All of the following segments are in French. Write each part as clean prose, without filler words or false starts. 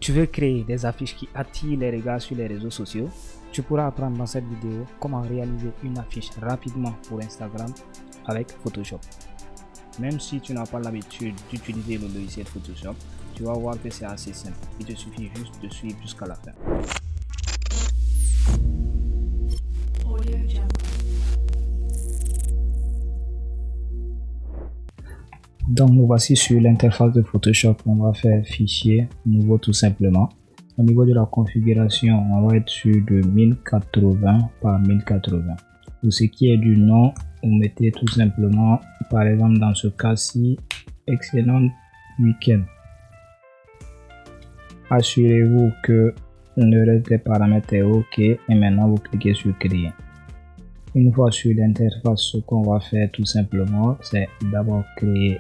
Tu veux créer des affiches qui attirent les regards sur les réseaux sociaux? Tu pourras apprendre dans cette vidéo comment réaliser une affiche rapidement pour Instagram avec Photoshop. Même si tu n'as pas l'habitude d'utiliser le logiciel Photoshop, tu vas voir que c'est assez simple. Il te suffit juste de suivre jusqu'à la fin. Donc nous voici sur l'interface de Photoshop. On va faire fichier nouveau tout simplement. Au niveau de la configuration, on va être sur de 1080 par 1080. Pour ce qui est du nom, vous mettez tout simplement, par exemple dans ce cas-ci, excellent week-end. Assurez-vous que le reste des paramètres est OK et maintenant vous cliquez sur créer. Une fois sur l'interface, ce qu'on va faire tout simplement, c'est d'abord créer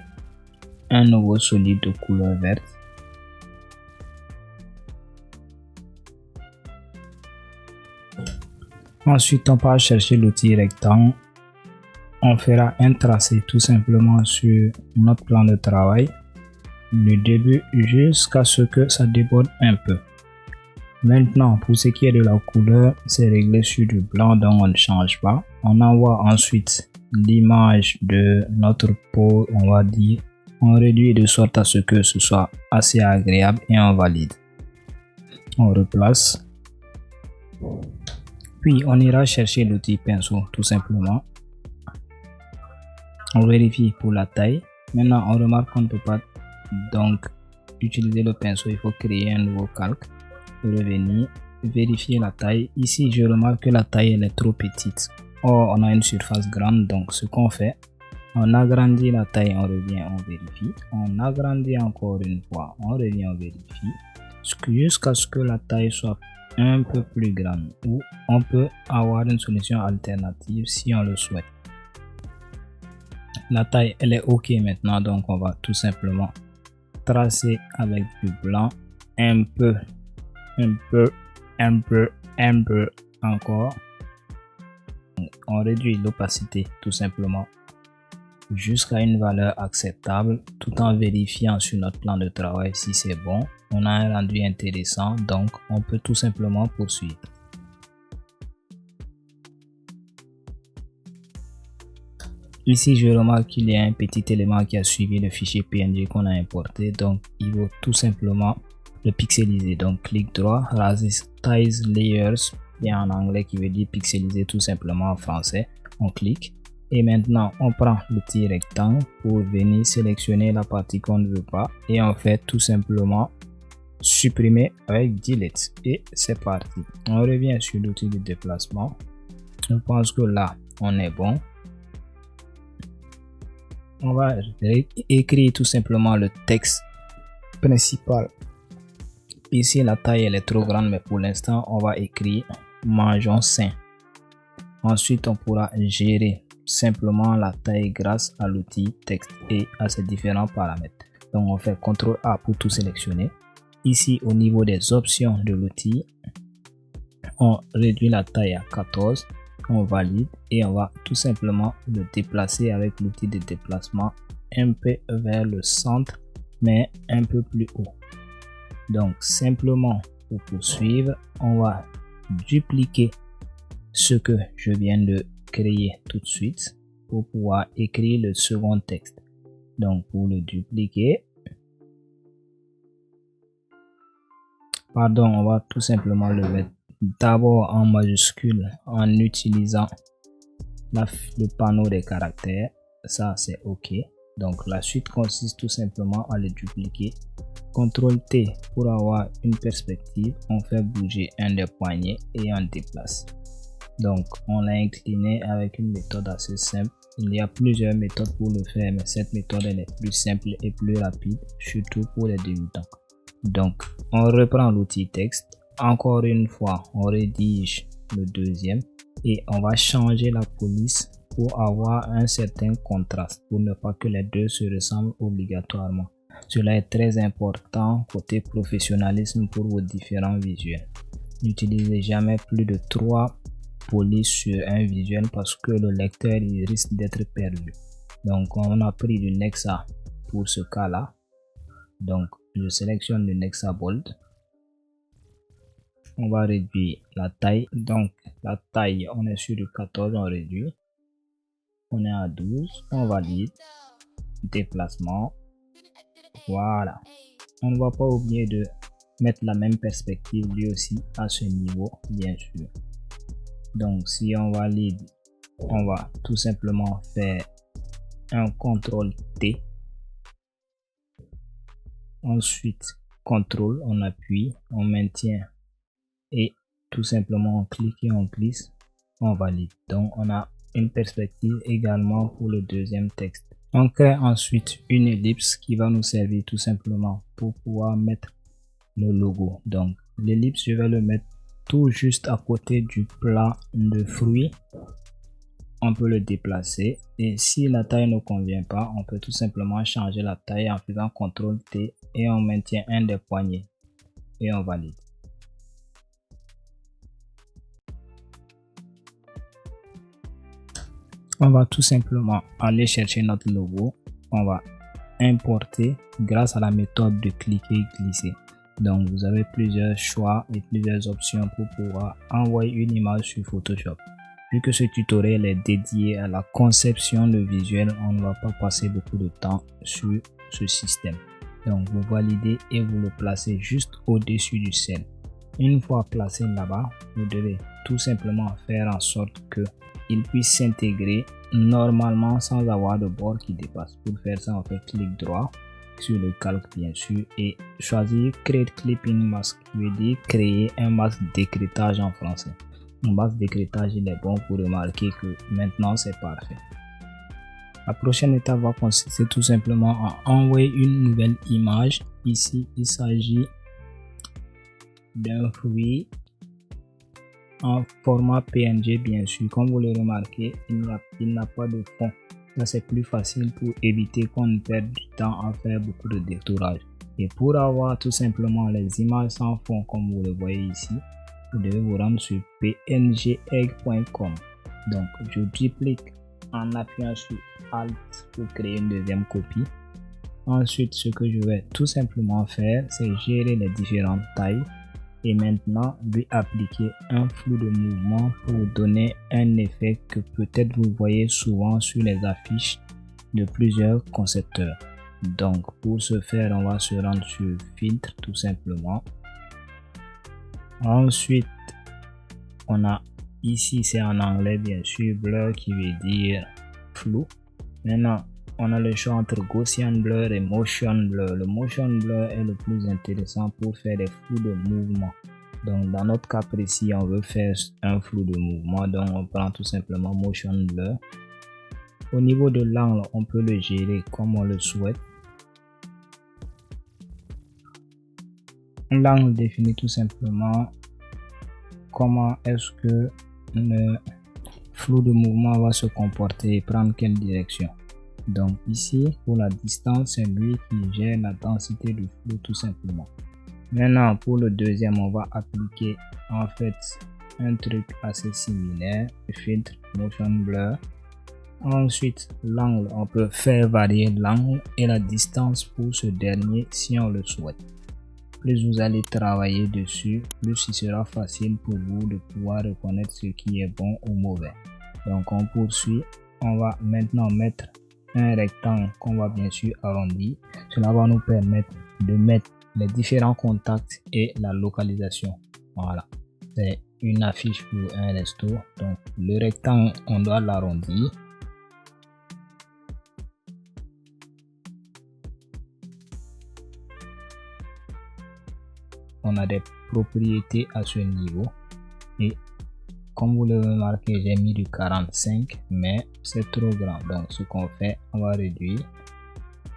un nouveau solide de couleur verte. Ensuite, on va chercher l'outil rectangle. On fera un tracé tout simplement sur notre plan de travail du début jusqu'à ce que ça déborde un peu. Maintenant, pour ce qui est de la couleur, c'est réglé sur du blanc, donc on ne change pas. On envoie ensuite l'image de notre peau, on va dire. On réduit de sorte à ce que ce soit assez agréable et on valide. On replace. Puis on ira chercher l'outil pinceau tout simplement. On vérifie pour la taille. Maintenant on remarque qu'on ne peut pas donc utiliser le pinceau. Il faut créer un nouveau calque. Revenir, vérifier la taille. Ici je remarque que la taille elle est trop petite. Or on a une surface grande, donc ce qu'on fait, on agrandit la taille, on revient, on vérifie. On agrandit encore une fois, on revient, on vérifie. Jusqu'à ce que la taille soit un peu plus grande. Ou on peut avoir une solution alternative si on le souhaite. La taille, elle est OK maintenant, donc on va tout simplement tracer avec du blanc. Un peu encore. On réduit l'opacité tout simplement jusqu'à une valeur acceptable tout en vérifiant sur notre plan de travail si c'est bon. On a un rendu intéressant, donc on peut tout simplement poursuivre. Ici je remarque qu'il y a un petit élément qui a suivi le fichier PNG qu'on a importé, donc il faut tout simplement le pixeliser. Donc clic droit, resize layers, et en anglais qui veut dire pixeliser tout simplement en français. On clique. Et maintenant, on prend l'outil rectangle pour venir sélectionner la partie qu'on ne veut pas et on fait tout simplement supprimer avec delete et c'est parti. On revient sur l'outil de déplacement. Je pense que là, on est bon. On va écrire tout simplement le texte principal. Ici, la taille elle est trop grande, mais pour l'instant, on va écrire mangeons sain. Ensuite, on pourra gérer simplement la taille grâce à l'outil texte et à ses différents paramètres. Donc on fait CTRL A pour tout sélectionner. Ici au niveau des options de l'outil, on réduit la taille à 14, on valide et on va tout simplement le déplacer avec l'outil de déplacement un peu vers le centre mais un peu plus haut. Donc simplement pour poursuivre, on va dupliquer ce que je viens de créer tout de suite pour pouvoir écrire le second texte. Donc pour le dupliquer, on va tout simplement le mettre d'abord en majuscule en utilisant le panneau des caractères. Ça c'est OK. Donc la suite consiste tout simplement à le dupliquer. CTRL T pour avoir une perspective, on fait bouger un des poignets et on déplace. Donc on l'a incliné avec une méthode assez simple. Il y a plusieurs méthodes pour le faire, mais cette méthode elle est plus simple et plus rapide, surtout pour les débutants. Donc on reprend l'outil texte. Encore une fois, on rédige le deuxième et on va changer la police pour avoir un certain contraste, pour ne pas que les deux se ressemblent obligatoirement. Cela est très important côté professionnalisme pour vos différents visuels. N'utilisez jamais plus de 3 police sur un visuel parce que le lecteur il risque d'être perdu. Donc on a pris du Nexa pour ce cas là. Donc je sélectionne le Nexa Bold on va réduire la taille. Donc la taille, on est sur du 14, on réduit. On est à 12, on valide. Déplacement. Voilà. On ne va pas oublier de mettre la même perspective lui aussi à ce niveau, bien sûr. Donc si on valide, on va tout simplement faire un CTRL T. Ensuite, CTRL, on appuie, on maintient et tout simplement on clique et on glisse, on valide. Donc on a une perspective également pour le deuxième texte. On crée ensuite une ellipse qui va nous servir tout simplement pour pouvoir mettre le logo. Donc l'ellipse, je vais le mettre tout juste à côté du plat de fruits. On peut le déplacer et si la taille ne convient pas, on peut tout simplement changer la taille en faisant CTRL T et on maintient un des poignets et on valide. On va tout simplement aller chercher notre logo. On va importer grâce à la méthode de cliquer et glisser. Donc vous avez plusieurs choix et plusieurs options pour pouvoir envoyer une image sur Photoshop. Vu que ce tutoriel est dédié à la conception de visuel, on ne va pas passer beaucoup de temps sur ce système. Donc vous validez et vous le placez juste au-dessus du cell. Une fois placé là-bas, vous devez tout simplement faire en sorte que il puisse s'intégrer normalement sans avoir de bord qui dépasse. Pour faire ça, on fait clic droit sur le calque bien sûr et choisir Create Clipping Mask, qui veut dire créer un masque d'écrêtage en français. Un masque d'écrêtage, il est bon pour remarquer que maintenant c'est parfait. La prochaine étape va consister tout simplement à envoyer une nouvelle image. Ici, il s'agit d'un fruit en format PNG bien sûr. Comme vous le remarquez, il n'a pas de fond. Ça c'est plus facile pour éviter qu'on ne perde du temps à faire beaucoup de détourage. Et pour avoir tout simplement les images sans fond comme vous le voyez ici, vous devez vous rendre sur pngegg.com. Donc je duplique en appuyant sur Alt pour créer une deuxième copie. Ensuite, ce que je vais tout simplement faire, c'est gérer les différentes tailles et maintenant lui appliquer un flou de mouvement pour donner un effet que peut-être vous voyez souvent sur les affiches de plusieurs concepteurs. Donc pour ce faire, on va se rendre sur filtre tout simplement. Ensuite, on a ici, c'est en anglais bien sûr, blur qui veut dire flou. Maintenant, on a le choix entre Gaussian Blur et Motion Blur. Le Motion Blur est le plus intéressant pour faire des flous de mouvement. Donc dans notre cas précis, on veut faire un flou de mouvement, donc on prend tout simplement Motion Blur. Au niveau de l'angle, on peut le gérer comme on le souhaite. L'angle définit tout simplement comment est-ce que le flou de mouvement va se comporter et prendre quelle direction. Donc ici, pour la distance, c'est lui qui gère la densité du flou tout simplement. Maintenant, pour le deuxième, on va appliquer en fait un truc assez similaire, filtre, motion blur. Ensuite, l'angle, on peut faire varier l'angle et la distance pour ce dernier si on le souhaite. Plus vous allez travailler dessus, plus il sera facile pour vous de pouvoir reconnaître ce qui est bon ou mauvais. Donc on poursuit, on va maintenant mettre un rectangle qu'on va bien sûr arrondir. Cela va nous permettre de mettre les différents contacts et la localisation. Voilà, c'est une affiche pour un resto. Donc le rectangle, on doit l'arrondir. On a des propriétés à ce niveau et comme vous le remarquez, j'ai mis du 45 mais c'est trop grand. Donc ce qu'on fait, on va réduire,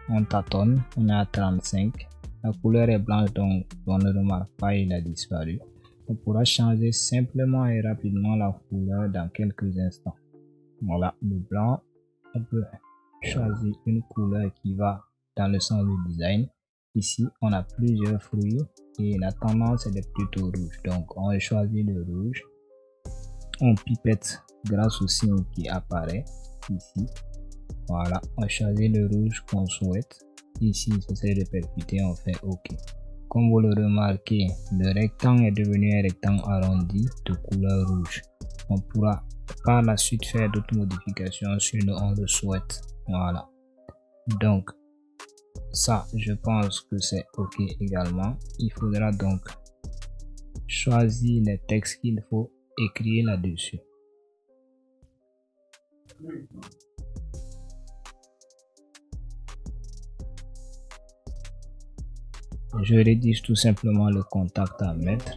on tâtonne, on est à 35. La couleur est blanche, donc on ne remarque pas, il a disparu. On pourra changer simplement et rapidement la couleur dans quelques instants. Voilà, le blanc, on peut choisir une couleur qui va dans le sens du design. Ici, on a plusieurs fruits et la tendance est plutôt rouge. Donc, on choisit le rouge. On pipette grâce au signe qui apparaît ici. Voilà, on choisit le rouge qu'on souhaite. Ici, j'essaie de percuter, on fait OK. comme vous le remarquez, le rectangle est devenu un rectangle arrondi de couleur rouge. On pourra par la suite faire d'autres modifications si on le souhaite. Voilà. Donc, ça, je pense que c'est OK également. Il faudra donc choisir les textes qu'il faut écrire là-dessus. Je rédige tout simplement le contact à mettre.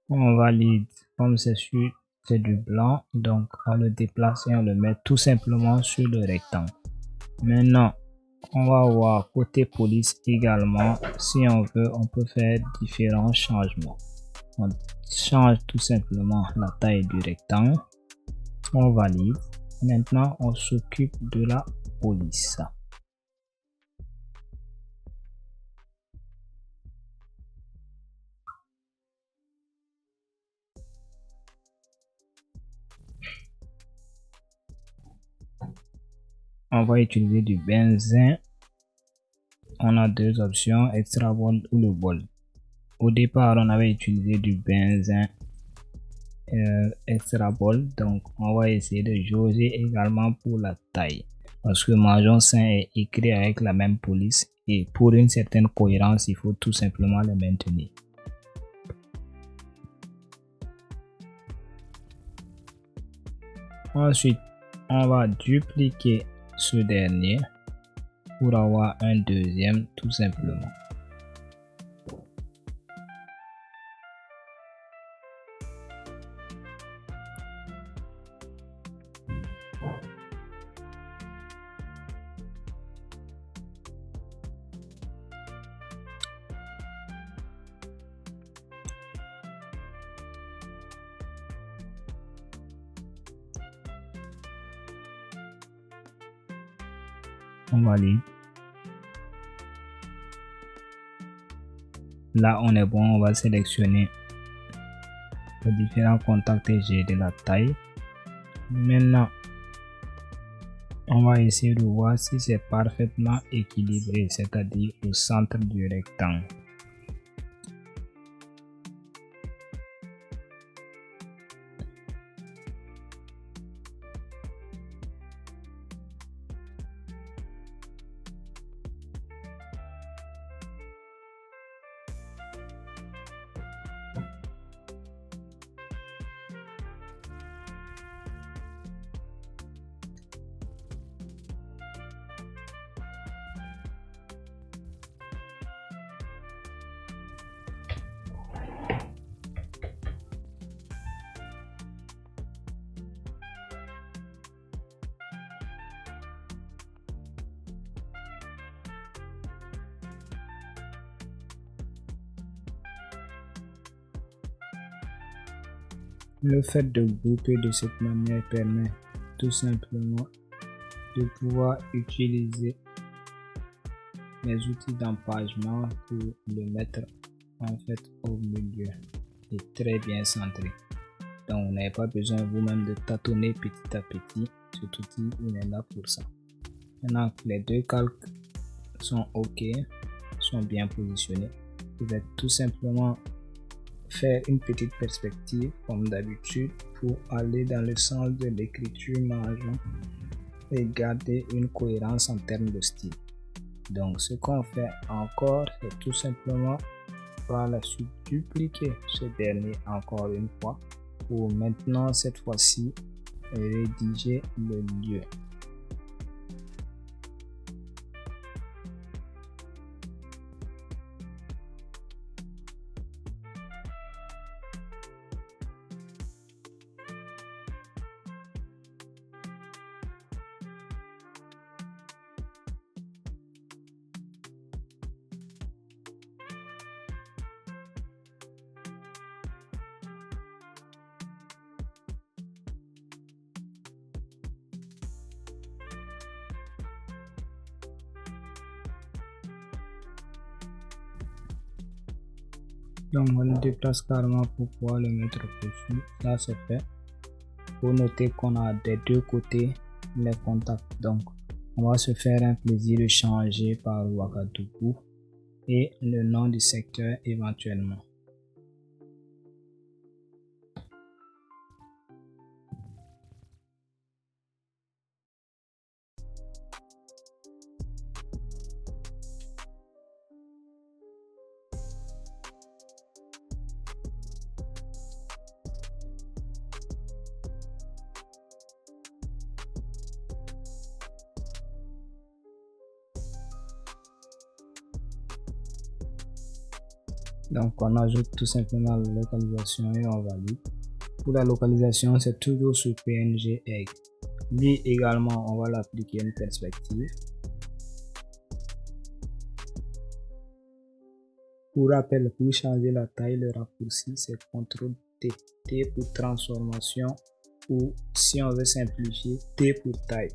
On valide comme c'est du blanc, donc on le déplace et on le met tout simplement sur le rectangle. Maintenant, on va voir côté police également. Si on veut, on peut faire différents changements. On change tout simplement la taille du rectangle. On valide. Maintenant, on s'occupe de la police. On va utiliser du benzène. On a deux options, extra bold ou le bold. Au départ, on avait utilisé du benzène extra bold, donc on va essayer de jauger également pour la taille, parce que Major 5 est écrit avec la même police et pour une certaine cohérence, il faut tout simplement le maintenir. Ensuite, on va dupliquer ce dernier pour avoir un deuxième tout simplement. On valide. Là, on est bon, on va sélectionner les différents contacts et gérer la taille. Maintenant, on va essayer de voir si c'est parfaitement équilibré, c'est-à-dire au centre du rectangle. Le fait de grouper de cette manière permet tout simplement de pouvoir utiliser les outils d'empagement pour le mettre en fait au milieu et très bien centré. Donc vous n'avez pas besoin vous-même de tâtonner petit à petit. Cet outil il est là pour ça. Maintenant que les deux calques sont OK, sont bien positionnés, vous allez tout simplement faire une petite perspective comme d'habitude pour aller dans le sens de l'écriture majeure et garder une cohérence en termes de style. Donc ce qu'on fait encore, c'est tout simplement par la suite dupliquer ce dernier encore une fois pour maintenant cette fois-ci rédiger le lieu. Donc on le déplace carrément pour pouvoir le mettre dessus. Ça c'est fait. Pour noter qu'on a des deux côtés les contacts. Donc, on va se faire un plaisir de changer par Ouagadougou et le nom du secteur éventuellement. Donc on ajoute tout simplement la localisation et on valide. Pour la localisation, c'est toujours sur PNG Egg. Lui également, on va l'appliquer une perspective. Pour rappel, pour changer la taille, le raccourci c'est CTRL T. T pour transformation ou si on veut simplifier, T pour taille.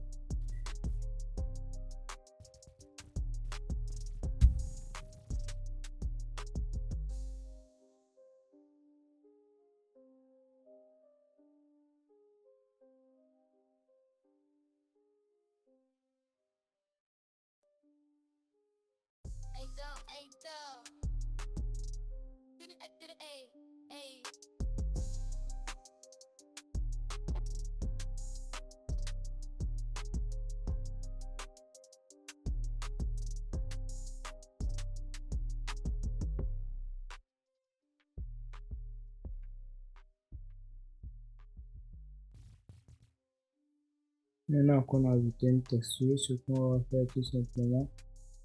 Maintenant qu'on a ajouté une texture, ce qu'on va faire tout simplement,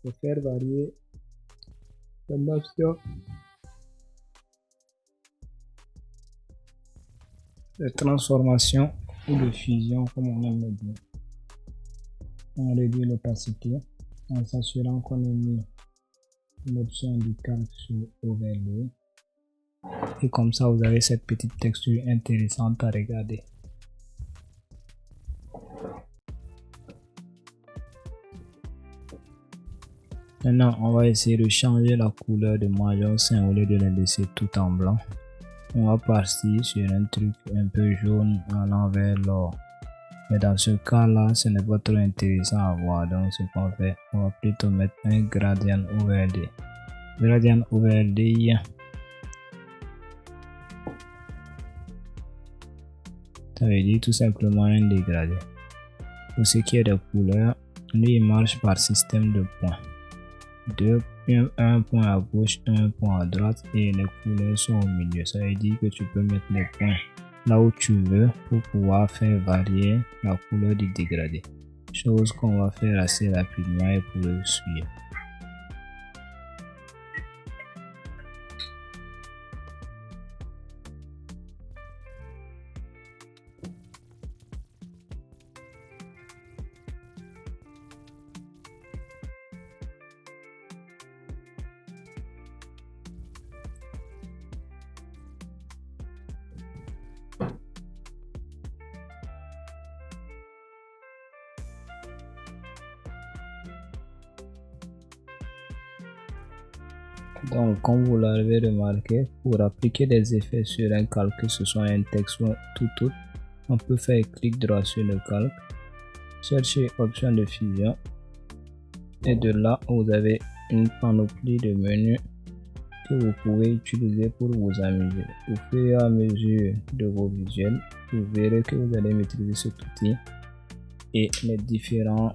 c'est faire varier l'option de transformation ou de fusion, comme on aime le dire. On réduit l'opacité en s'assurant qu'on ait mis l'option du calque sur overlay. Et comme ça, vous avez cette petite texture intéressante à regarder. Maintenant, on va essayer de changer la couleur de Major 5 au lieu de la laisser tout en blanc. On va partir sur un truc un peu jaune à l'envers l'or. Mais dans ce cas-là, ce n'est pas trop intéressant à voir. Donc, ce qu'on fait, on va plutôt mettre un gradient overlay. Gradient overlay. Ça veut dire tout simplement un dégradé. Pour ce qui est des couleurs, lui il marche par système de points. Un point à gauche, un point à droite et les couleurs sont au milieu. Ça veut dire que tu peux mettre les points là où tu veux pour pouvoir faire varier la couleur du dégradé. Chose qu'on va faire assez rapidement et pour le suivre. Donc, comme vous l'avez remarqué, pour appliquer des effets sur un calque, que ce soit un texte ou tout, on peut faire clic droit sur le calque, chercher option de fusion et de là, vous avez une panoplie de menus que vous pouvez utiliser pour vous amuser. Au fur et à mesure de vos visuels, vous verrez que vous allez maîtriser cet outil et les différents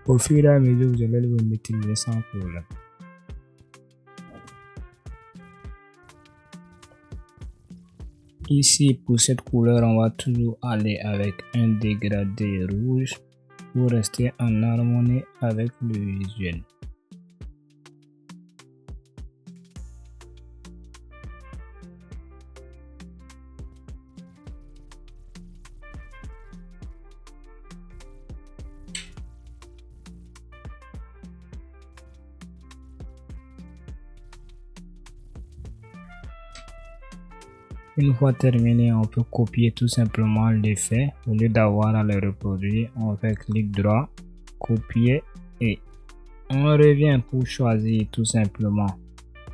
au fur et à mesure, vous allez le maîtriser sans problème. Ici, pour cette couleur, on va toujours aller avec un dégradé rouge pour rester en harmonie avec le visuel. Une fois terminé, on peut copier tout simplement l'effet. Au lieu d'avoir à le reproduire, on fait clic droit, copier et on revient pour choisir tout simplement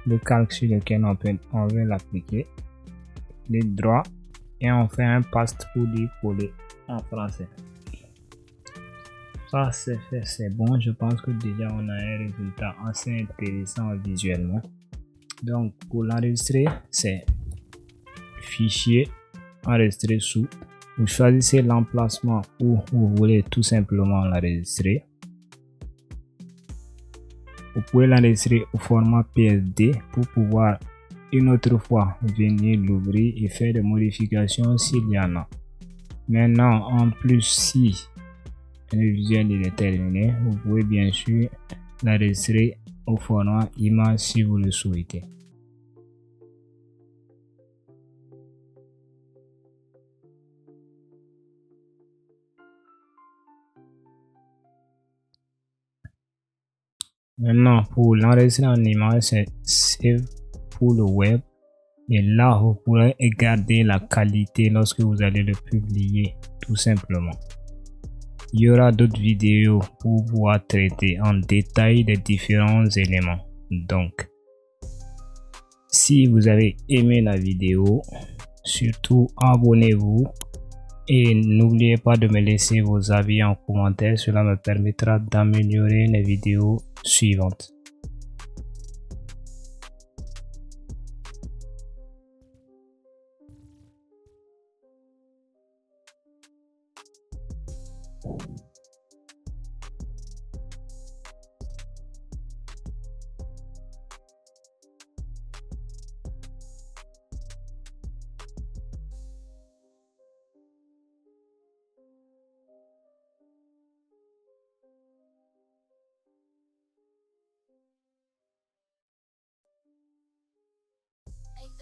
le calque sur lequel on veut l'appliquer. Clic droit et on fait un paste pour dire coller en français. Ça c'est fait, c'est bon. Je pense que déjà on a un résultat assez intéressant visuellement. Donc pour l'enregistrer, c'est fichier, enregistrer sous. Vous choisissez l'emplacement où vous voulez tout simplement l'enregistrer. Vous pouvez l'enregistrer au format PSD pour pouvoir une autre fois venir l'ouvrir et faire des modifications s'il y en a. Maintenant, en plus, si le visuel est terminé, vous pouvez bien sûr l'enregistrer au format image si vous le souhaitez. Maintenant, pour l'enregistrer en image, c'est Save pour le web. Et là, vous pourrez garder la qualité lorsque vous allez le publier, tout simplement. Il y aura d'autres vidéos pour pouvoir traiter en détail les différents éléments. Donc, si vous avez aimé la vidéo, surtout abonnez-vous et n'oubliez pas de me laisser vos avis en commentaire. Cela me permettra d'améliorer les vidéos suivantes.